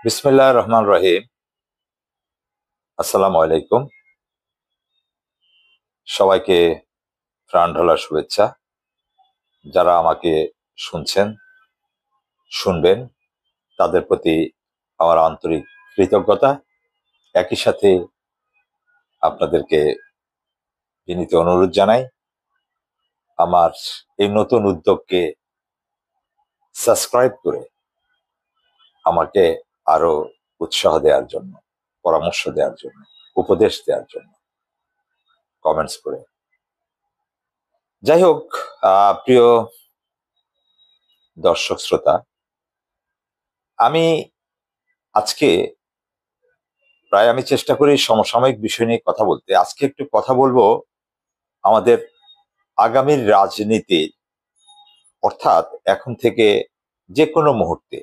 বিসমিল্লাহির রহমানির রহিম। আসসালামু আলাইকুম। সবাইকে প্রাণ ঢালা শুভেচ্ছা। যারা আমাকে শুনছেন, শুনবেন, তাদের প্রতি আমার আন্তরিক কৃতজ্ঞতা। একই সাথে আপনাদেরকে বিনীত অনুরোধ জানাই আমার এই নতুন উদ্যোগকে সাবস্ক্রাইব করে আমাকে আরো উৎসাহ দেওয়ার জন্য, পরামর্শ দেওয়ার জন্য, উপদেশ দেওয়ার জন্য কমেন্টস করে। যাই হোক, প্রিয় দর্শক শ্রোতা, আমি আজকে আমি চেষ্টা করি সমসাময়িক বিষয় নিয়ে কথা বলতে। আজকে একটু কথা বলবো আমাদের আগামীর রাজনীতি, অর্থাৎ এখন থেকে যে কোনো মুহূর্তে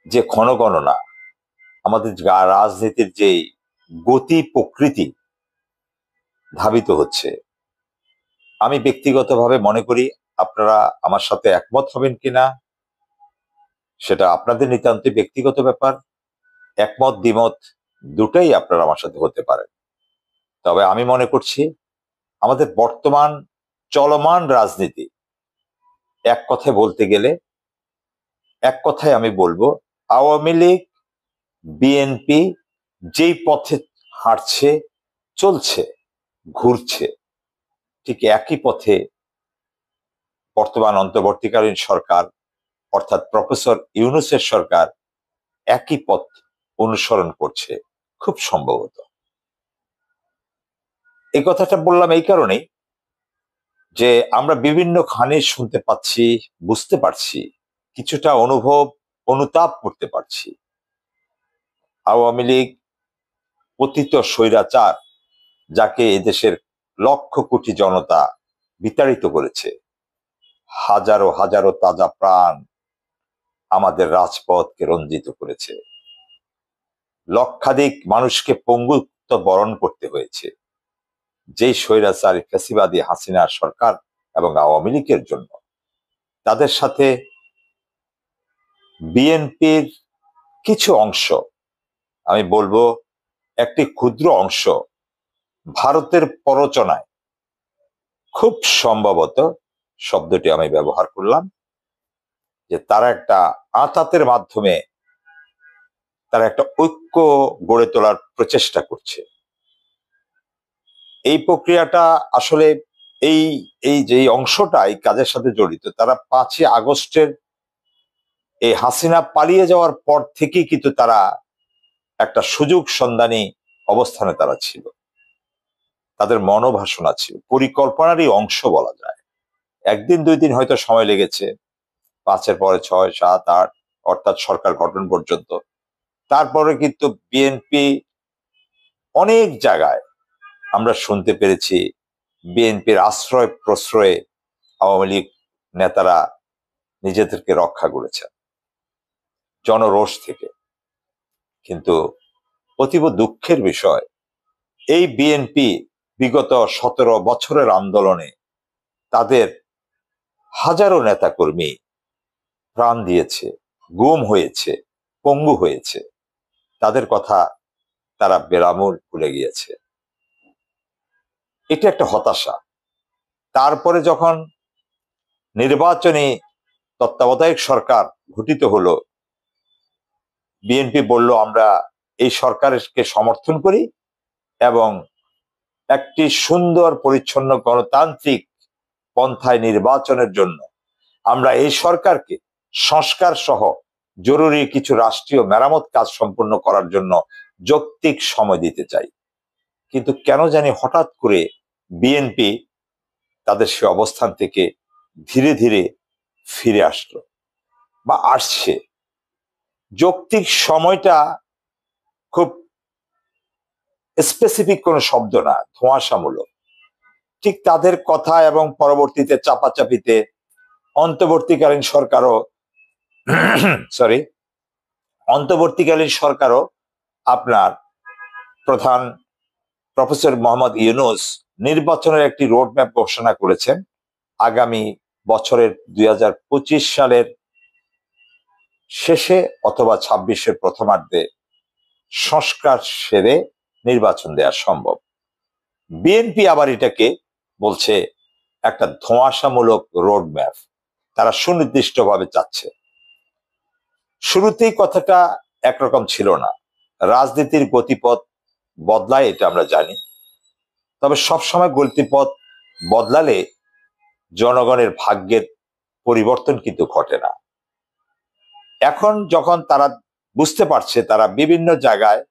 যে ক্ষণগণনা, আমাদের রাজনীতির যে গতি প্রকৃতি ধাবিত হচ্ছে, আমি ব্যক্তিগতভাবে মনে করি, আপনারা আমার সাথে একমত হবেন কিনা সেটা আপনাদের নিতান্তই ব্যক্তিগত ব্যাপার। একমত দ্বিমত দুটাই আপনারা আমার সাথে হতে পারেন। তবে আমি মনে করছি আমাদের বর্তমান চলমান রাজনীতি, এক কথায় বলতে গেলে, এক কথায় আমি বলবো, আওয়ামী লীগ বিএনপি যেই পথে হাঁটছে, চলছে, ঘুরছে, ঠিক একই পথে বর্তমান অন্তর্বর্তীকালীন সরকার, অর্থাৎ প্রফেসর ইউনূসের সরকার একই পথ অনুসরণ করছে খুব সম্ভবত। এই কথাটা বললাম এই কারণেই যে আমরা বিভিন্ন খানে শুনতে পাচ্ছি, বুঝতে পারছি, কিছুটা অনুতাপ করতে পারছি। আওয়ামী লীগ পতিত স্বৈরাচার, যাকে এদেশের লক্ষ কোটি জনতা বিতাড়িত করেছে, হাজারো হাজারো তাজা প্রাণ আমাদের রাজপথকে রঞ্জিত করেছে, লক্ষাধিক মানুষকে পঙ্গুত্ব বরণ করতে হয়েছে যেই স্বৈরাচারী ফ্যাসিবাদী হাসিনার সরকার এবং আওয়ামী লীগের জন্য। তাদের সাথে বিএনপির কিছু অংশ, আমি বলবো একটি ক্ষুদ্র অংশ, ভারতের প্ররোচনায়, খুব সম্ভবত শব্দটি আমি ব্যবহার করলাম, যে তারা একটা আঁতাতের মাধ্যমে তারা একটা ঐক্য গড়ে তোলার প্রচেষ্টা করছে। এই প্রক্রিয়াটা আসলে এই এই যে অংশটা এই কাজের সাথে জড়িত, তারা 5ই আগস্টের এই হাসিনা পালিয়ে যাওয়ার পর থেকেই কিন্তু তারা একটা সুযোগ সন্ধানী অবস্থানে তারা ছিল, তাদের মনোবাসনা ছিল, পরিকল্পনারই অংশ বলা যায়। একদিন দুই দিন হয়তো সময় লেগেছে, 5-এর পরে 6, 7, 8, অর্থাৎ সরকার গঠন পর্যন্ত। তারপরে কিন্তু বিএনপি অনেক জায়গায় আমরা শুনতে পেরেছি, বিএনপির আশ্রয় প্রশ্রয়ে আওয়ামী লীগ নেতারা নিজেদেরকে রক্ষা করেছেন জনরোষ থেকে। কিন্তু অতীব দুঃখের বিষয়, এই বিএনপি বিগত 17 বছরের আন্দোলনে তাদের হাজারো নেতাকর্মী প্রাণ দিয়েছে, গুম হয়েছে, পঙ্গু হয়েছে, তাদের কথা তারা বেরামূল ভুলে গিয়েছে। এটা একটা হতাশা। তারপরে যখন নির্বাচনী তত্ত্বাবধায়ক সরকার গঠিত হলো, বিএনপি বলল আমরা এই সরকারকে সমর্থন করি এবং একটি সুন্দর পরিচ্ছন্ন গণতান্ত্রিক পন্থায় নির্বাচনের জন্য আমরা এই সরকারকে সংস্কার সহ জরুরি কিছু রাষ্ট্রীয় মেরামত কাজ সম্পন্ন করার জন্য যৌক্তিক সময় দিতে চাই। কিন্তু কেন জানি হঠাৎ করে বিএনপি তাদের সে অবস্থান থেকে ধীরে ধীরে ফিরে আসলো বা আসছে। যৌক্তিক সময়টা খুব স্পেসিফিক কোনো শব্দ না, ধোঁয়াশামূলক। ঠিক তাদের কথা এবং পরবর্তীতে চাপাচাপিতে অন্তর্বর্তীকালীন সরকারও সরি অন্তর্বর্তীকালীন সরকারও আপনার প্রধান প্রফেসর মোহাম্মদ ইউনূস নির্বাচনের একটি রোডম্যাপ ঘোষণা করেছেন। আগামী বছরের 2025 সালের শেষে অথবা 26-এর প্রথমার্ধে সংস্কার সেরে নির্বাচন দেওয়া সম্ভব। বিএনপি আবার এটাকে বলছে একটা ধোঁয়াশামূলক রোড ম্যাপ, তারা সুনির্দিষ্টভাবে চাচ্ছে। শুরুতেই কথাটা একরকম ছিল না, রাজনীতির গতিপথ বদলায় এটা আমরা জানি, তবে সবসময় গতিপথ বদলালে জনগণের ভাগ্যের পরিবর্তন কিন্তু ঘটে না। এখন যখন তারা বুঝতে পারছে তারা বিভিন্ন জায়গায়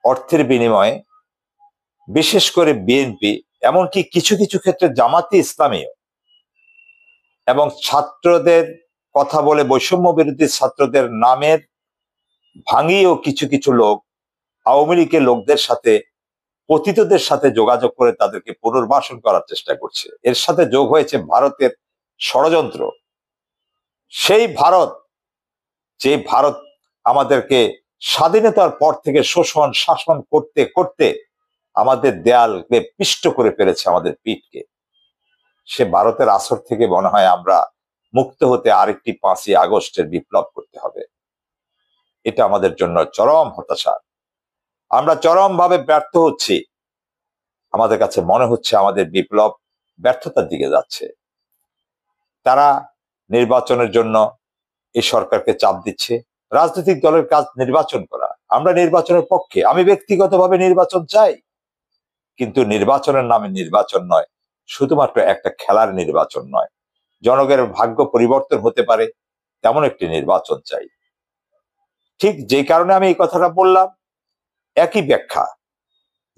অর্থের বিনিময়ে, বিশেষ করে বিএনপি, এমনকি কিছু কিছু ক্ষেত্রে জামাতে ইসলামীও, এবং ছাত্রদের কথা বলে বৈষম্য বিরোধী ছাত্রদের নামের ভাঙিয়েও কিছু কিছু লোক আওয়ামী লীগের লোকদের সাথে, পতিতদের সাথে যোগাযোগ করে তাদেরকে পুনর্বাসন করার চেষ্টা করছে। এর সাথে যোগ হয়েছে ভারতের ষড়যন্ত্র। সেই ভারত, যে ভারত আমাদেরকে স্বাধীনতার পর থেকে শোষণ শাসন করতে করতে আমাদের দেয়ালকে পিষ্ট করে ফেলেছে, আমাদের পিঠকে, সে ভারতের আসর থেকে মনে হয় আমরা মুক্ত হতে আরেকটি 5ই আগস্টের বিপ্লব করতে হবে। এটা আমাদের জন্য চরম হতাশা। আমরা চরমভাবে ব্যর্থ হচ্ছি। আমাদের কাছে মনে হচ্ছে আমাদের বিপ্লব ব্যর্থতার দিকে যাচ্ছে। তারা নির্বাচনের জন্য এই সরকারকে চাপ দিচ্ছে। রাজনৈতিক দলের কাজ নির্বাচন করা, আমরা নির্বাচনের পক্ষে, আমি ব্যক্তিগতভাবে নির্বাচন চাই, কিন্তু নির্বাচনের নামে নির্বাচন নয়, শুধুমাত্র একটা খেলার নির্বাচন নয়, জনগণের ভাগ্য পরিবর্তন হতে পারে তেমন একটি নির্বাচন চাই। ঠিক যে কারণে আমি এই কথাটা বললাম, একই ব্যাখ্যা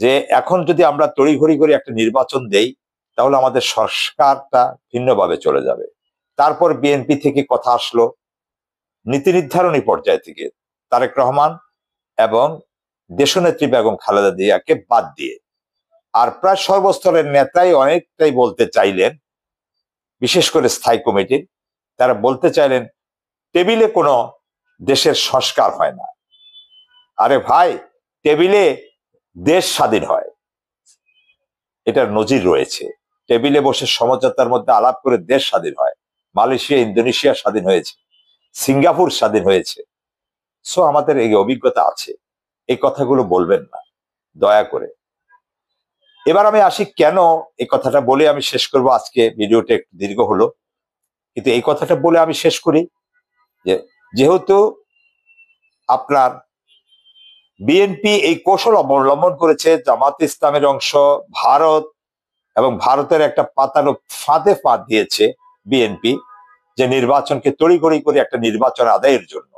যে এখন যদি আমরা তড়িঘড়ি করে একটা নির্বাচন দেই তাহলে আমাদের সংস্কারটা ভিন্নভাবে চলে যাবে। তারপর বিএনপি থেকে কথা আসলো নীতি নির্ধারণী পর্যায় থেকে তারেক রহমান এবং দেশনেত্রী বেগম খালেদা জিয়াকে বাদ দিয়ে, আর প্রায় সর্বস্তরের নেতাই অনেকটাই বলতে চাইলেন, বিশেষ করে স্থায়ী কমিটির, তারা বলতে চাইলেন টেবিলে কোনো দেশের সংস্কার হয় না। আরে ভাই, টেবিলে দেশ স্বাধীন হয়, এটার নজির রয়েছে। টেবিলে বসে সমঝোতার মধ্যে আলাপ করে দেশ স্বাধীন হয়। মালয়েশিয়া, ইন্দোনেশিয়া স্বাধীন হয়েছে, সিঙ্গাপুর স্বাধীন হয়েছে। সো আমাদের এই অভিজ্ঞতা আছে, এই কথাগুলো বলবেন না দয়া করে। এবার আমি আসি কেন এই কথাটা বলে আমি শেষ করব। আজকে ভিডিওটা একটু দীর্ঘ হলো, কিন্তু এই কথাটা বলে আমি শেষ করি যে যেহেতু আপনার বিএনপি এই কৌশল অবলম্বন করেছে, জামাত ইসলামের অংশ ভারত এবং ভারতের একটা পাতানো ফাঁদে পা দিয়েছে বিএনপি, যে নির্বাচনকে তড়িঘড়ি করে একটা নির্বাচন আদায়ের জন্য,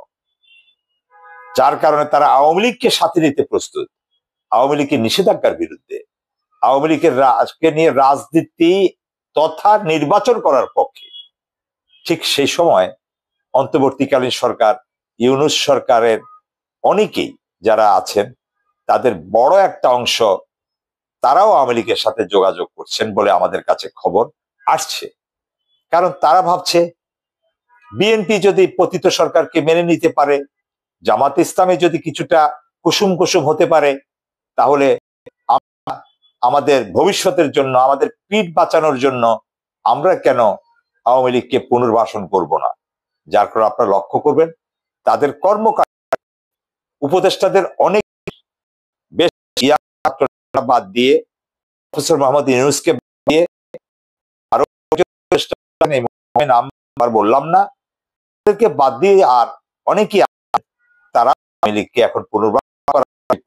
যার কারণে তারা আওয়ামী লীগকে সাথে নিতে প্রস্তুত, আওয়ামী লীগের নিষেধাজ্ঞার বিরুদ্ধে, আওয়ামী লীগের নিয়ে রাজনীতি তথা নির্বাচন করার পক্ষে। ঠিক সেই সময় অন্তর্বর্তীকালীন সরকার, ইউনূস সরকারের অনেকেই যারা আছেন, তাদের বড় একটা অংশ তারাও আওয়ামী লীগের সাথে যোগাযোগ করছেন বলে আমাদের কাছে খবর আসছে। কারণ তারা ভাবছে বিএনপি যদি পতিত সরকারকে মেনে নিতে পারে, জামাত ইসলামে যদি কিছুটা কুসুম কুসুম হতে পারে, তাহলে আমাদের ভবিষ্যতের জন্য, আমাদের পিঠ বাঁচানোর জন্য আমরা কেন আওয়ামী লীগকে পুনর্বাসন করব না। যার কারণে আপনারা লক্ষ্য করবেন তাদের কর্মকাণ্ড, উপদেষ্টাদের অনেক বেশ বাদ দিয়ে, প্রফেসর মোহাম্মদ ইউনূসকে দিয়ে, আরো নাম বললাম না, তাদেরকে বাদ দিয়ে আর অনেকেই তারা আওয়ামী লীগকে এখন পুনর্বাসন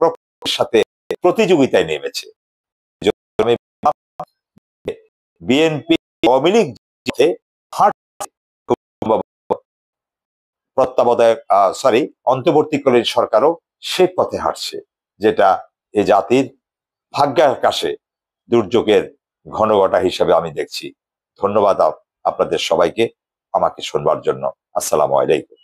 করার সাথে প্রতিযোগিতায় নেমেছে। বিএনপি আওয়ামী লীগ তত্ত্বাবধায়ক অন্তর্বর্তীকালীন সরকারও সে পথে হাঁটছে, যেটা এ জাতির ভাগ্যাকাশে দুর্যোগের ঘনঘটা হিসেবে আমি দেখছি। ধন্যবাদ আপনাদের সবাইকে আমাকে শুনবার জন্য। আসসালামু আলাইকুম।